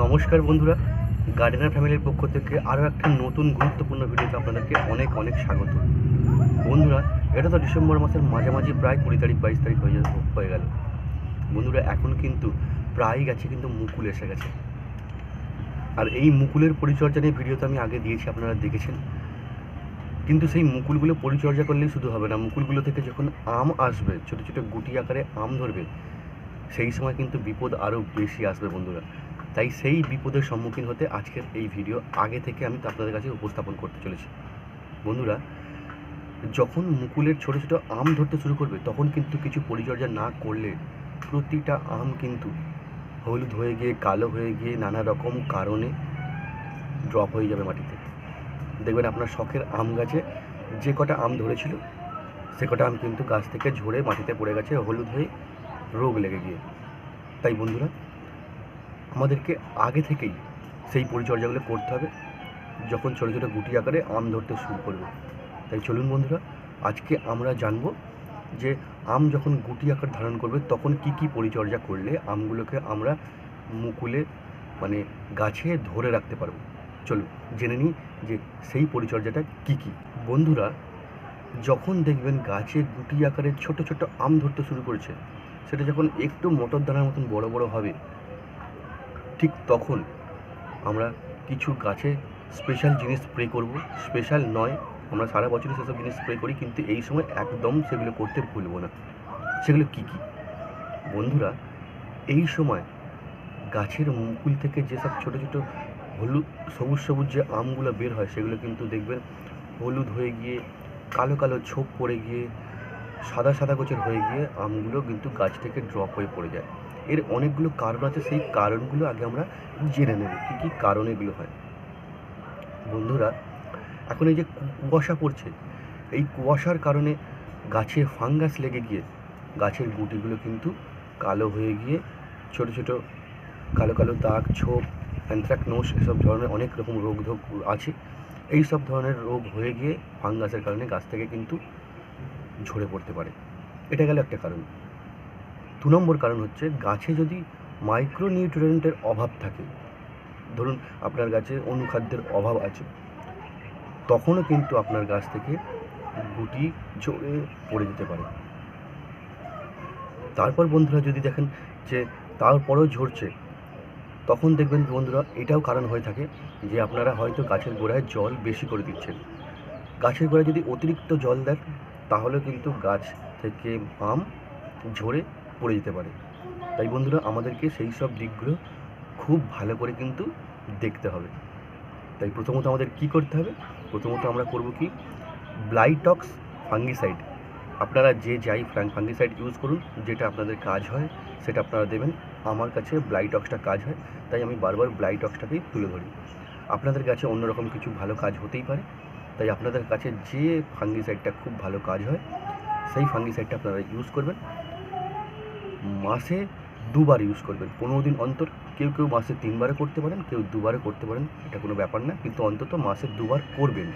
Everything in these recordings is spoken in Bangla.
নমস্কার বন্ধুরা, গার্ডেনার ফ্যামিলির পক্ষ থেকে আরও একটা নতুন গুরুত্বপূর্ণ ভিডিওতে আপনাদেরকে অনেক অনেক স্বাগত। বন্ধুরা, এটা তো ডিসেম্বর মাসের মাঝামাঝি, প্রায় 20 তারিখ 22 তারিখ হয়ে গেল। বন্ধুরা, এখন কিন্তু প্রায় গাছে কিন্তু মুকুল এসে গেছে। আর এই মুকুলের পরিচর্যা নিয়ে ভিডিও তো আমি আগে দিয়েছি, আপনারা দেখেছেন। কিন্তু সেই মুকুলগুলো পরিচর্যা করলেই শুধু হবে না, মুকুলগুলো থেকে যখন আম আসবে, ছোটো ছোটো গুটি আকারে আম ধরবে, সেই সময় কিন্তু বিপদ আরও বেশি আসবে বন্ধুরা। তাই সেই বিপদের সম্মুখীন হতে আজকের এই ভিডিও আগে থেকে আমি আপনাদের কাছে উপস্থাপন করতে চলেছি। বন্ধুরা, যখন মুকুলের ছোটো ছোটো আম ধরতে শুরু করবে, তখন কিন্তু কিছু পরিচর্যা না করলে প্রতিটা আম কিন্তু হলুদ হয়ে গিয়ে, কালো হয়ে গিয়ে, নানা রকম কারণে ড্রপ হয়ে যাবে মাটিতে। দেখবেন আপনার শখের আম গাছে যে কটা আম ধরেছিল, সে কটা আম কিন্তু গাছ থেকে ঝরে মাটিতে পড়ে গেছে, হলুদ হয়ে রোগ লেগে গিয়ে। তাই বন্ধুরা, আমাদেরকে আগে থেকেই সেই পরিচর্যাগুলো করতে হবে যখন ছোটো ছোটো গুটি আকারে আম ধরতে শুরু করবে। তাই চলুন বন্ধুরা, আজকে আমরা জানব যে আম যখন গুটি আকার ধারণ করবে তখন কি কি পরিচর্যা করলে আমগুলোকে আমরা মুকুলে মানে গাছে ধরে রাখতে পারবো। চলুন জেনে নিই যে সেই পরিচর্যাটা কি কি। বন্ধুরা, যখন দেখবেন গাছে গুটি আকারে ছোট ছোট আম ধরতে শুরু করেছে, সেটা যখন একটু মটর দানার মতন বড় বড় হবে, ঠিক তখন আমরা কিছু গাছে স্পেশাল জিনিস স্প্রে করব। স্পেশাল নয়, আমরা সারা বছরই সেসব জিনিস স্প্রে করি, কিন্তু এই সময় একদম সেগুলো করতে ভুলবো না। সেগুলো কি কি? বন্ধুরা, এই সময় গাছের মুকুল থেকে যেসব ছোটো ছোটো হলুদ সবুজ সবুজ যে আমগুলো বের হয়, সেগুলো কিন্তু দেখবেন হলুদ হয়ে গিয়ে, কালো কালো ছোপ পড়ে গিয়ে, সাদা সাদা গোছের হয়ে গিয়ে আমগুলো কিন্তু গাছ থেকে ড্রপ হয়ে পড়ে যায়। এর অনেকগুলো কারণ আছে, সেই কারণগুলো আগে আমরা জেনে নেব কী কী কারণে এগুলো হয়। বন্ধুরা, এখন এই যে কুয়াশা পড়ছে, এই কুয়াশার কারণে গাছে ফাঙ্গাস লেগে গিয়ে গাছের গুটিগুলো কিন্তু কালো হয়ে গিয়ে ছোটো ছোটো কালো কালো দাগ, ছোপ, অ্যানথ্রাকনোস, এসব ধরনের অনেক রকম রোগ আছে। এই সব ধরনের রোগ হয়ে গিয়ে ফাঙ্গাসের কারণে গাছ থেকে কিন্তু ঝরে পড়তে পারে। এটা গেল একটা কারণ। 2 নম্বর কারণ হচ্ছে, গাছে যদি মাইক্রোনিউট্রিয়েন্টের অভাব থাকে, ধরুন আপনার গাছে অনুখাদ্যের অভাব আছে, তখনও কিন্তু আপনার গাছ থেকে গুটি ঝরে পড়ে যেতে পারে। তারপর বন্ধুরা, যদি দেখেন যে তারপরেও ঝরছে, তখন দেখবেন বন্ধুরা এটাও কারণ হয়ে থাকে যে আপনারা হয়তো গাছের গোড়ায় জল বেশি করে দিচ্ছেন। গাছের গোড়ায় যদি অতিরিক্ত জল দেন, তাহলে কিন্তু গাছ থেকে আম ঝরে পড়ে যেতে পারে। তাই বন্ধুরা, আমাদেরকে সেই সব দিকগুলো খুব ভালো করে কিন্তু দেখতে হবে। তাই প্রথমত আমাদের কি করতে হবে? প্রথমত আমরা করব কি, ব্লাইটক্স ফাঙ্গিসাইড। আপনারা যে যাই ফাঙ্গিসাইড ইউজ করুন, যেটা আপনাদের কাজ হয় সেটা আপনারা দেবেন। আমার কাছে ব্লাইটক্সটা কাজ হয়, তাই আমি বারবার ব্লাইটক্সটাকেই তুলে ধরি। আপনাদের কাছে অন্যরকম কিছু ভালো কাজ হতেই পারে, তাই আপনাদের কাছে যে ফাঙ্গিসাইডটা খুব ভালো কাজ হয়, সেই ফাঙ্গিসাইডটা আপনারা ইউজ করবেন। মাসে 2 বার ইউজ করবেন, 15 দিন অন্তর। কেউ কেউ মাসে 3 বারে করতে পারেন, কেউ 2 বারে করতে পারেন, এটা কোনো ব্যাপার না, কিন্তু অন্তত মাসে 2 বার করবেন।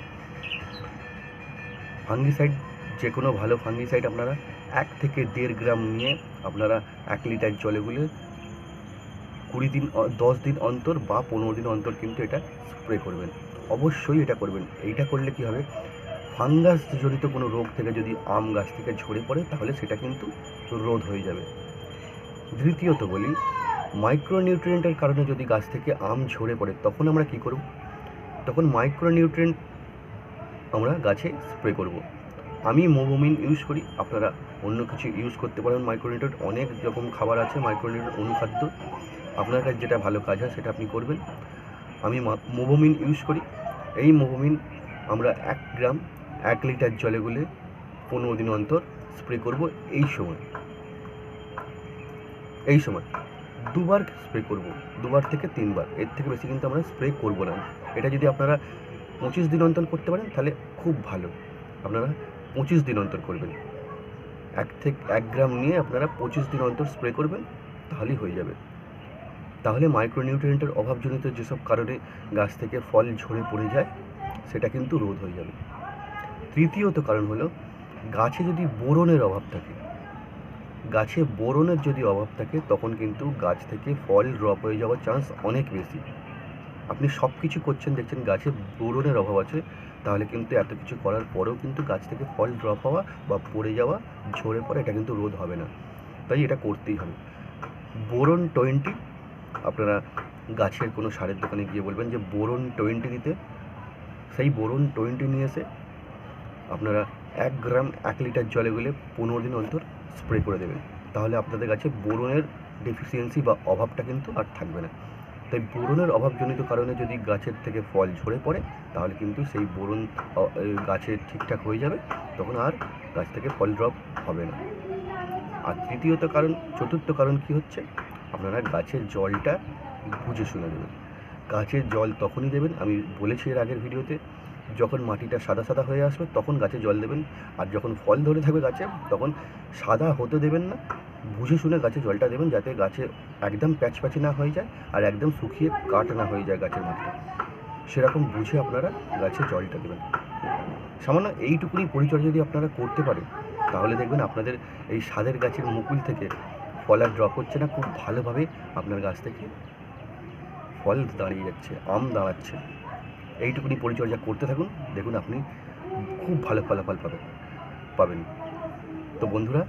ফাঙ্গিসাইড, যে কোনো ভালো ফাঙ্গিসাইড আপনারা 1 থেকে 1.5 গ্রাম নিয়ে আপনারা 1 লিটার জলে গুলে 20 দিন 10 দিন অন্তর বা 15 দিন অন্তর কিন্তু এটা স্প্রে করবেন। অবশ্যই এটা করবেন। এইটা করলে কি হবে, ফাঙ্গাস জনিত কোনো রোগ থেকে যদি আম গাছ থেকে ঝরে পড়ে, তাহলে সেটা কিন্তু রোধ হয়ে যাবে। দ্বিতীয়ত বলি, মাইক্রোনিউট্রিয়েন্টের কারণে যদি গাছ থেকে আম ঝরে পড়ে, তখন আমরা কি করব? তখন মাইক্রোনিউট্রিয়েন্ট আমরা গাছে স্প্রে করব। আমি মোবোমিন ইউজ করি, আপনারা অন্য কিছু ইউজ করতে পারেন। মাইক্রোনিউট্রিয়েন্ট অনেক রকম খাবার আছে, মাইক্রোনিউট্রিয়েন্ট অনুখাদ্য, আপনার কাছে যেটা ভালো কাজ হয় সেটা আপনি করবেন। আমি মোবোমিন ইউজ করি। এই মোবোমিন আমরা 1 গ্রাম 1 লিটার জলে গুলে 15 দিন অন্তর স্প্রে করব। এই সময় 2 বার স্প্রে করব, 2 বার থেকে 3 বার, এর থেকে বেশি কিন্তু আমরা স্প্রে করব না। এটা যদি আপনারা 25 দিন অন্তর করতে পারেন, তাহলে খুব ভালো। আপনারা 25 দিন অন্তর করবেন, 1 গ্রাম নিয়ে আপনারা 25 দিন অন্তর স্প্রে করবেন, তাহলেই হয়ে যাবে। তাহলে মাইক্রোনিউট্রিয়েন্টের অভাবজনিত যেসব কারণে গাছ থেকে ফল ঝরে পড়ে যায়, সেটা কিন্তু রোধ হয়ে যাবে। তৃতীয়ত কারণ হলো, গাছে যদি বোরনের অভাব থাকে, গাছে বোরনের যদি অভাব থাকে তখন কিন্তু গাছ থেকে ফল ড্রপ হয়ে যাওয়ার চান্স অনেক বেশি। আপনি সব কিছু করছেন, দেখছেন গাছে বোরনের অভাব আছে, তাহলে কিন্তু এত কিছু করার পরেও কিন্তু গাছ থেকে ফল ড্রপ হওয়া বা পড়ে যাওয়া, ঝরে পড়া, এটা কিন্তু রোধ হবে না। তাই এটা করতেই হবে। বোরন 20, আপনারা গাছের কোনো সারের দোকানে গিয়ে বলবেন যে বোরন 20 দিতে। সেই বোরন 20 নিয়ে এসে আপনারা 1 গ্রাম 1 লিটার জলে গুলে 15 দিন অন্তর স্প্রে করে দেবেন। তাহলে আপনাদের গাছে বোরনের ডেফিসিয়েন্সি বা অভাবটা কিন্তু আর থাকবে না। তাই বোরনের অভাবজনিত কারণে যদি গাছের থেকে ফল ঝরে পড়ে, তাহলে কিন্তু সেই বোরন গাছে ঠিকঠাক হয়ে যাবে, তখন আর গাছ থেকে ফল ড্রপ হবে না। আর চতুর্থ কারণ কি হচ্ছে, আপনারা গাছের জলটা বুঝে শুনে দেবেন। গাছের জল তখনই দেবেন, আমি বলেছি এর আগের ভিডিওতে, যখন মাটিটা সাদা সাদা হয়ে আসবে তখন গাছে জল দেবেন। আর যখন ফল ধরে থাকবে গাছে, তখন সাদা হতে দেবেন না, বুঝে শুনে গাছে জলটা দেবেন, যাতে গাছে একদম প্যাচপ্যাচে না হয়ে যায় আর একদম শুকিয়ে কাঠ না হয়ে যায় গাছের মাটিটা। সেরকম বুঝে আপনারা গাছে জলটা দেবেন। সামান্য এইটুকুনি পরিচর্যা যদি আপনারা করতে পারেন, তাহলে দেখবেন আপনাদের এই সাদের গাছের মুকুল থেকে ফল আর ড্রপ হচ্ছে না, খুব ভালোভাবে আপনার গাছ থেকে ফল দাঁড়িয়ে যাচ্ছে, আম দাঁড়াচ্ছে। এইটুকুনি পরিচর্যা করতে থাকুন, দেখুন আপনি খুব ভালো ফলাফল পাবেন। তো বন্ধুরা,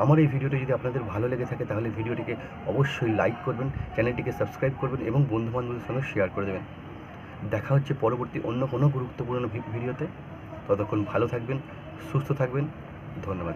আমার এই ভিডিওটি যদি আপনাদের ভালো লেগে থাকে তাহলে ভিডিওটিকে অবশ্যই লাইক করবেন, চ্যানেলটিকে সাবস্ক্রাইব করবেন এবং বন্ধুবান্ধবদের সঙ্গে শেয়ার করে দেবেন। দেখা হচ্ছে পরবর্তী অন্য কোনো গুরুত্বপূর্ণ ভিডিওতে। ততক্ষণ ভালো থাকবেন, সুস্থ থাকবেন। ধন্যবাদ।